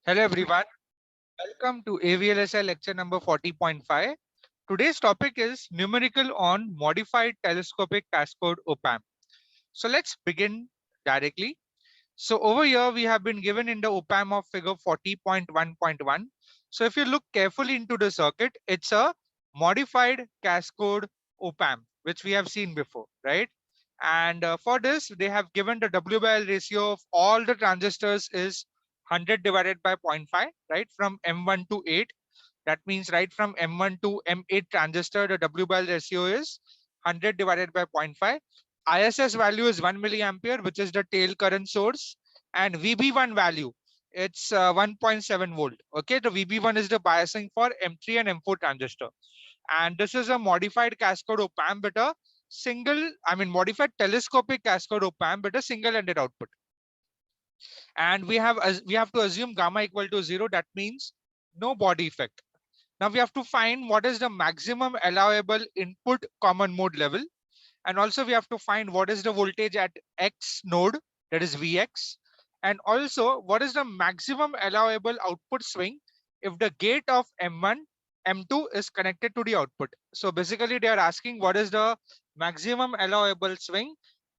Hello everyone, welcome to AVLSI lecture number 40.5. Today's topic is numerical on modified telescopic cascode op-amp. So let's begin directly. So over here we have been given in the op-amp of figure 40.1.1. So if you look carefully into the circuit, it's a modified cascode op-amp, which we have seen before, right? And for this, they have given the W by L ratio of all the transistors is 100 divided by zero point 0.5, right? From M1 to 8. That means right from M1 to M8 transistor, the W by L ratio is 100 divided by zero point 0.5. ISS value is 1 milliampere, which is the tail current source. And VB1 value, it's 1.7 volt. Okay, the VB1 is the biasing for M3 and M4 transistor. And this is a modified cascode op-amp with a modified telescopic cascode op-amp with a single-ended output. And we have to assume gamma equal to 0. That means no body effect. Now we have to find what is the maximum allowable input common mode level. And also we have to find what is the voltage at X node, that is Vx. And also what is the maximum allowable output swing if the gate of M1, M2 is connected to the output. So basically they are asking what is the maximum allowable swing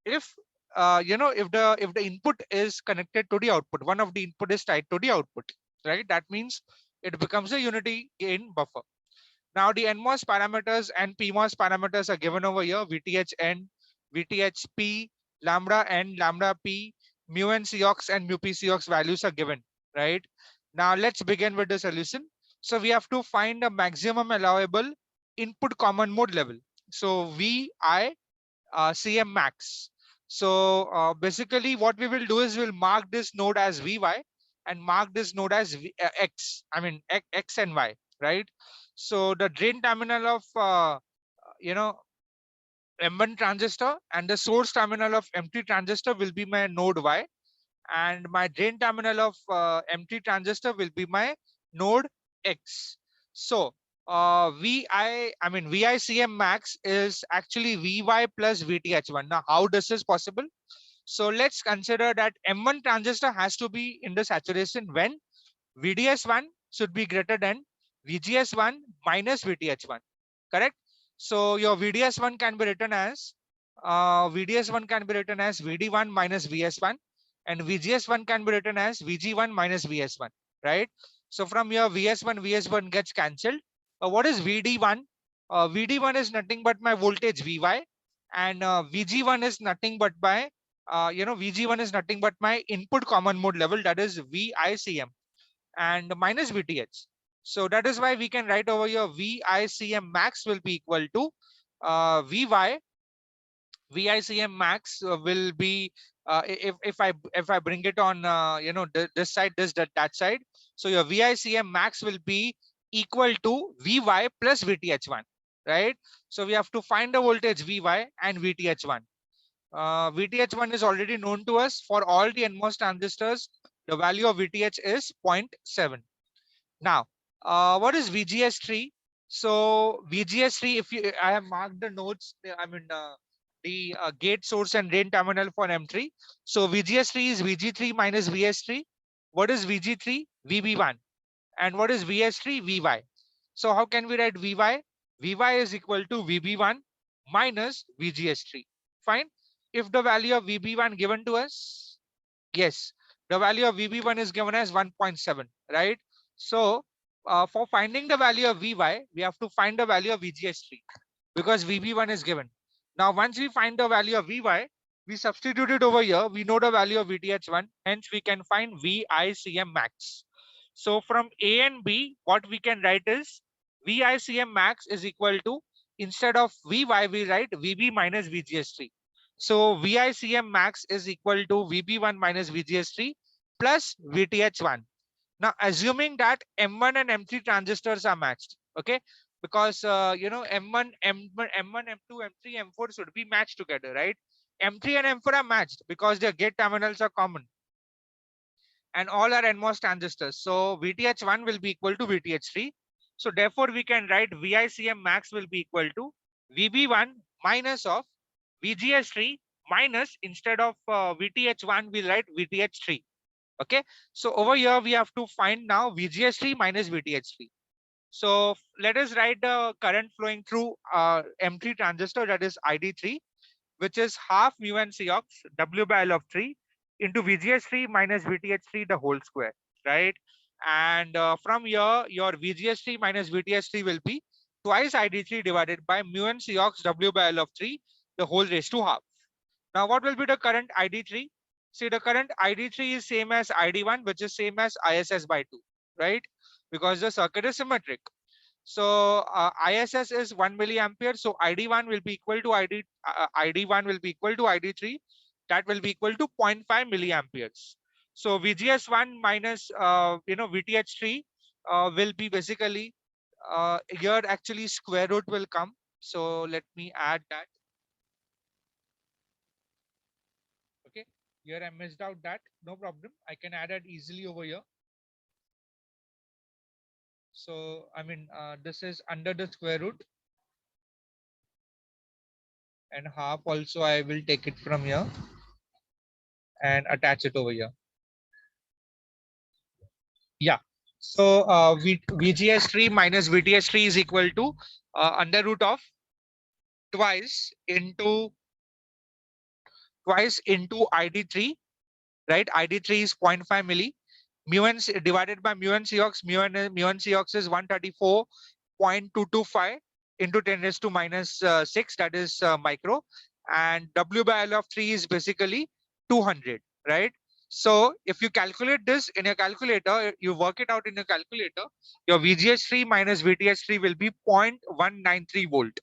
if if the input is connected to the output, one of the input is tied to the output, right? That means it becomes a unity gain buffer. Now the NMOS parameters and PMOS parameters are given over here: VTHN, VTHP, lambda N, lambda P, mu N Cox and mu P Cox values are given, right? Now let's begin with the solution. So we have to find a maximum allowable input common mode level. So VI CM max. So basically what we will do is we'll mark this node as VY and mark this node as X, X and Y, right? So the drain terminal of M1 transistor and the source terminal of M3 transistor will be my node Y, and my drain terminal of M3 transistor will be my node X. So VICM max is actually VY plus VTH1. Now how this is possible? So let's consider that M1 transistor has to be in the saturation when VDS1 should be greater than VGS1 minus VTH1, correct? So your VDS1 can be written as VD1 minus VS1, and VGS1 can be written as VG1 minus VS1, right? So from here VS1 gets cancelled. What is VD1? VD1 is nothing but my voltage VY, and VG1 is nothing but my VG1 is nothing but my input common mode level, that is VICM, and minus VTH. So that is why we can write over here VICM max will be equal to VY. VICM max will be if I bring it on this side, that side. So your VICM max will be equal to VY plus VTH1, right? So we have to find the voltage VY and VTH1. VTH1 is already known to us for all the NMOS transistors. The value of VTH is 0.7. Now, what is VGS3? So VGS3, I have marked the nodes. The gate source and drain terminal for M3. So VGS3 is VG3 minus VS3. What is VG3? VB1. And what is VS3? VY. So how can we write VY? VY is equal to VB1 minus VGS3. Fine. If the value of VB1 given to us, yes, the value of VB1 is given as 1.7, right? So for finding the value of VY, we have to find the value of VGS3 because VB1 is given. Now, once we find the value of VY, we substitute it over here. We know the value of VTH1, hence we can find VICM max. So from A and B, what we can write is VICM max is equal to, instead of VY, we write VB minus VGS3. So VICM max is equal to VB1 minus VGS3 plus VTH1. Now, assuming that M1 and M3 transistors are matched, okay, because M1, M2, M3, M4 should be matched together, right? M3 and M4 are matched because their gate terminals are common, and all are NMOS transistors. So VTH1 will be equal to VTH3. So therefore, we can write VICM max will be equal to VB1 minus of VGS3 minus, instead of VTH1, we'll write VTH3. Okay, so over here we have to find now VGS3 minus VTH3. So let us write the current flowing through M3 transistor, that is ID3, which is half mu n Cox W by L of 3 into VGS3 minus VTH3 the whole square, right? And from here, your VGS3 minus VTH3 will be twice ID3 divided by mu n Cox W by L of 3 the whole raised to half. Now, what will be the current ID3? See, the current ID3 is same as ID1, which is same as ISS by 2, right? Because the circuit is symmetric. So ISS is 1 milliampere. So ID1 will be equal to ID1 will be equal to ID3. That will be equal to 0.5 milliamperes. So VGS1 minus VTH3 will be basically here actually square root will come. So let me add that. Okay, here I missed out that, no problem. I can add it easily over here. So I mean this is under the square root, and half also I will take it from here and attach it over here. Yeah. So VGS3 minus VTS3 is equal to under root of twice into ID3, right? ID3 is 0.5 milli. Mu n divided by mu n Cox. Mu n Cox is 134.225 into 10 raised to minus 6, that is micro. And W by L of 3 is basically 200, right? So if you calculate this in a calculator, you work it out in a calculator, your VGS3 minus VTS3 will be 0.193 volt.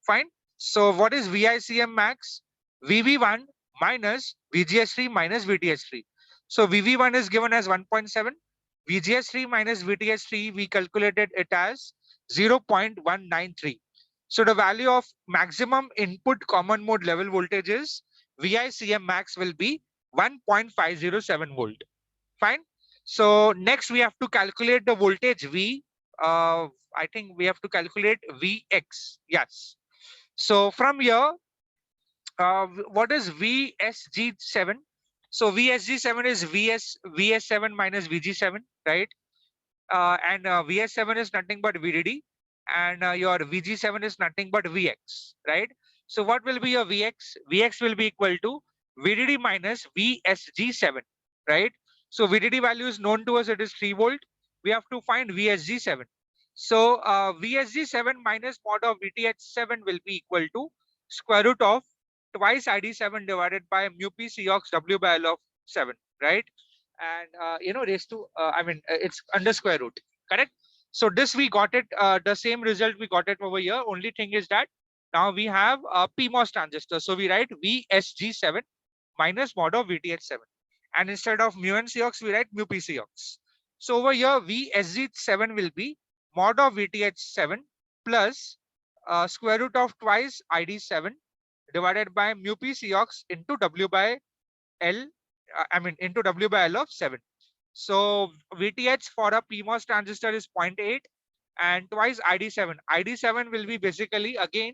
Fine. So what is VICM max? VV1 minus VGS3 minus VTS3. So VV1 is given as 1.7. VGS3 minus VTS3, we calculated it as 0.193. So the value of maximum input common mode level voltage is VICM max will be 1.507 volt. Fine. So next we have to calculate the voltage V. I think we have to calculate Vx. Yes. So from here, what is VSG7? So VSG7 is VS7 minus VG7, right? And VS7 is nothing but VDD, and your VG7 is nothing but VX, right? So what will be your VX? VX will be equal to VDD minus VSG7, right? So VDD value is known to us, it is 3 volt. We have to find VSG7. So VSG7 minus mod of VTH7 will be equal to square root of twice ID7 divided by mu P Cox W by L of 7, right? And raised to it's under square root, correct? So this we got it, the same result we got it over here. Only thing is that now we have a PMOS transistor, so we write VSG7 minus mod of VTH7, and instead of mu n Cox we write mu P Cox. So over here VSG7 will be mod of VTH7 plus square root of twice ID7 divided by mu P Cox into W by L, into W by L of 7. So VTH for a PMOS transistor is 0.8 and twice ID7. ID7 will be basically again,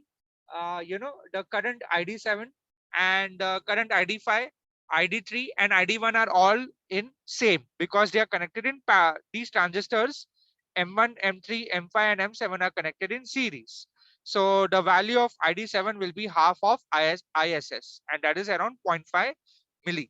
the current ID7 and current ID5, ID3 and ID1 are all in same because they are connected in these transistors M1, M3, M5 and M7 are connected in series. So the value of ID7 will be half of ISS, and that is around 0.5 milli.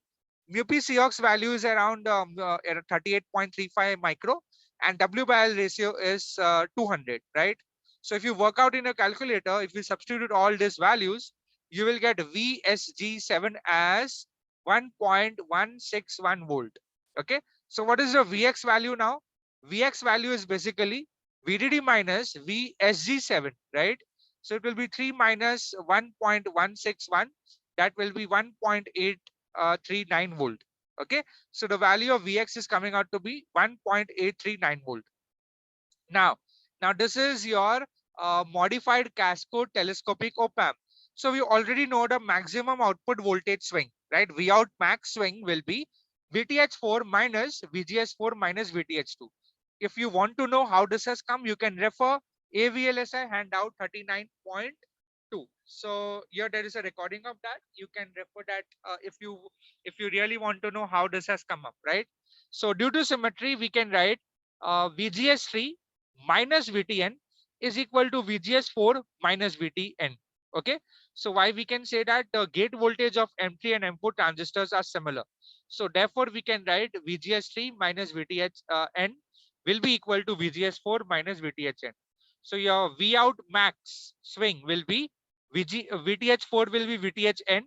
Mu P Cox value is around 38.35 micro, and W by L ratio is 200, right? So if you work out in a calculator, if you substitute all these values, you will get VSG7 as 1.161 volt. Okay. So what is the Vx value now? Vx value is basically VDD minus VSG7, right? So it will be 3 minus 1.161. That will be 1.839 volt. Okay. So the value of Vx is coming out to be 1.839 volt. Now this is your modified cascode telescopic op-amp. So we already know the maximum output voltage swing, right? V out max swing will be VTH4 minus VGS4 minus VTH2. If you want to know how this has come, you can refer AVLSI handout 39.2. So here there is a recording of that. You can refer that if you really want to know how this has come up, right? So due to symmetry, we can write VGS3 minus VTN is equal to VGS4 minus VTN. Okay. So why we can say that the gate voltage of M3 and M4 transistors are similar. So therefore we can write VGS3 minus VTHN will be equal to VGS4 minus VTHN. So your V out max swing will be VTH4 will be VTHN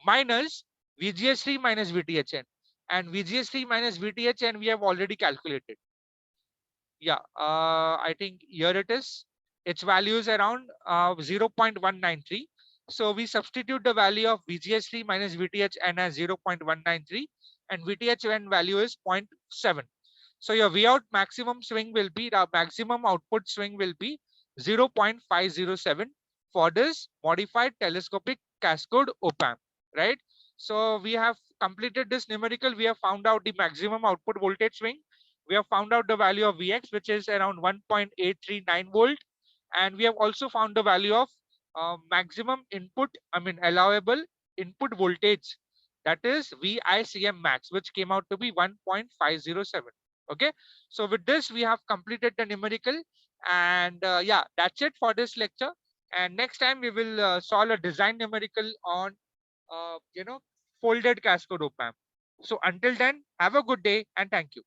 minus VGS3 minus VTHN, and VGS3 minus VTHN we have already calculated. Yeah, I think here it is. Its value is around 0.193. So we substitute the value of VGS3 minus VTHN as 0.193, and VTHN value is 0.7. So your V out maximum swing will be, the maximum output swing will be 0.507 for this modified telescopic cascode op-amp, right? So we have completed this numerical. We have found out the maximum output voltage swing. We have found out the value of Vx, which is around 1.839 volt. And we have also found the value of maximum input, allowable input voltage. That is VICM max, which came out to be 1.507. Okay. So with this, we have completed the numerical. And yeah, that's it for this lecture. And next time we will solve a design numerical on, folded cascode op amp. So until then, have a good day and thank you.